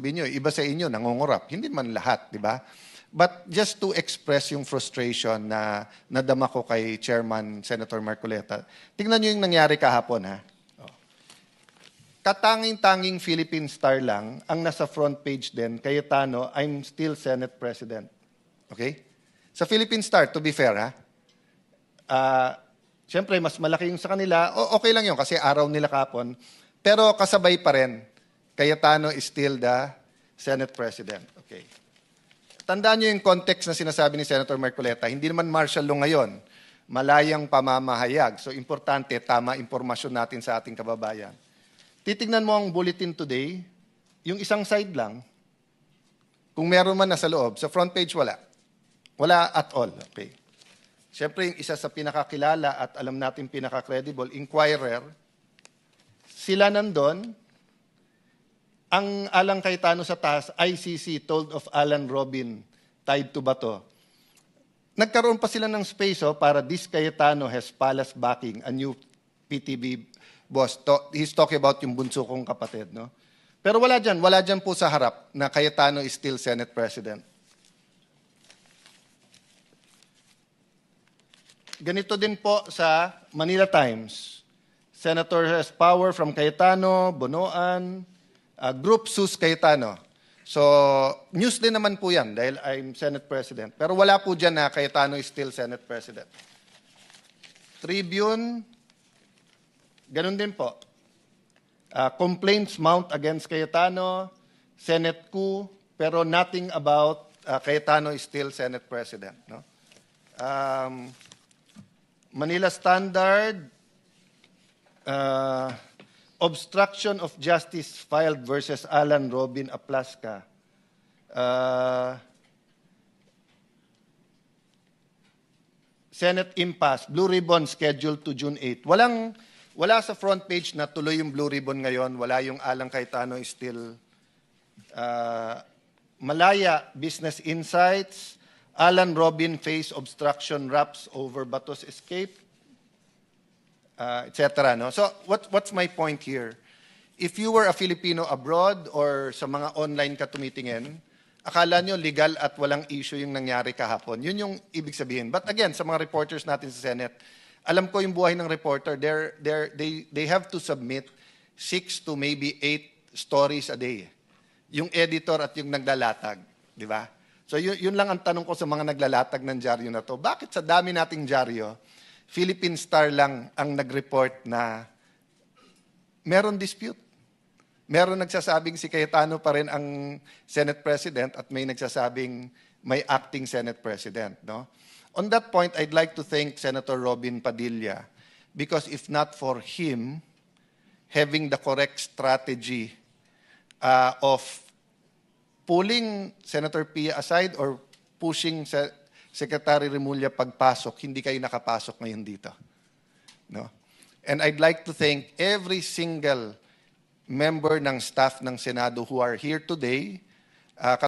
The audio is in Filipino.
nyo, iba sa inyo, nangungurap. Hindi man lahat, di ba? But just to express yung frustration na nadama ko kay Chairman Senator Marcoleta, tingnan nyo yung nangyari kahapon, ha? Katanging-tanging Philippine Star lang ang nasa front page din, Cayetano, I'm still Senate President. Okay? Sa Philippine Star, to be fair, ha? Siyempre, mas malaki yung sa kanila. Okay lang yun kasi araw nila kahapon. Pero kasabay pa rin, Cayetano is still the Senate President. Okay. Tandaan nyo yung context na sinasabi ni Senator Marcoleta. Hindi naman martial law ngayon. Malayang pamamahayag. So, importante, tama impormasyon natin sa ating kababayan. Titignan mo ang bulletin today, yung isang side lang. Kung meron man nasa loob, sa front page wala. Wala at all. Okay. Siyempre, yung isa sa pinakakilala at alam natin pinaka-credible, Inquirer, sila nandun. Ang Alang Cayetano sa taas, ICC told of Alan Robin tied to Bato. Nagkaroon pa sila ng space para this Cayetano has palace backing, a new PTB boss. He's talking about yung bunso kong kapatid. No? Pero wala dyan po sa harap na Cayetano is still Senate President. Ganito din po sa Manila Times. Senator has power from Cayetano, Bonoan, Group Sus Cayetano. So, news din naman po yan dahil I'm Senate President. Pero wala po dyan na Cayetano is still Senate President. Tribune, ganun din po. Complaints mount against Cayetano, Senate coup, pero nothing about Cayetano is still Senate President. No? Manila Standard, obstruction of justice filed versus Alan Robin Aplasca. Senate impasse, Blue Ribbon scheduled to June 8. Wala sa front page na tuloy yung Blue Ribbon ngayon. Wala yung Alang Cayetano is still Malaya Business Insights. Alan Robin face obstruction wraps over Bato's escape. Etc. No? So, what's my point here? If you were a Filipino abroad or sa mga online ka tumitingin, akala nyo legal at walang issue yung nangyari kahapon. Yun yung ibig sabihin. But again, sa mga reporters natin sa Senate, alam ko yung buhay ng reporter, they have to submit 6 to maybe 8 stories a day. Yung editor at yung naglalatag. Di ba? So, yun lang ang tanong ko sa mga naglalatag ng dyaryo na to. Bakit sa dami nating dyaryo, Philippine Star lang ang nag-report na meron dispute. Meron nagsasabing si Cayetano pa rin ang Senate President at may nagsasabing may acting Senate President. No? On that point, I'd like to thank Senator Robin Padilla because if not for him having the correct strategy of pulling Senator Pia aside or pushing Secretary Remulla pagpasok, hindi kayo nakapasok ngayon dito. No? And I'd like to thank every single member ng staff ng Senado who are here today.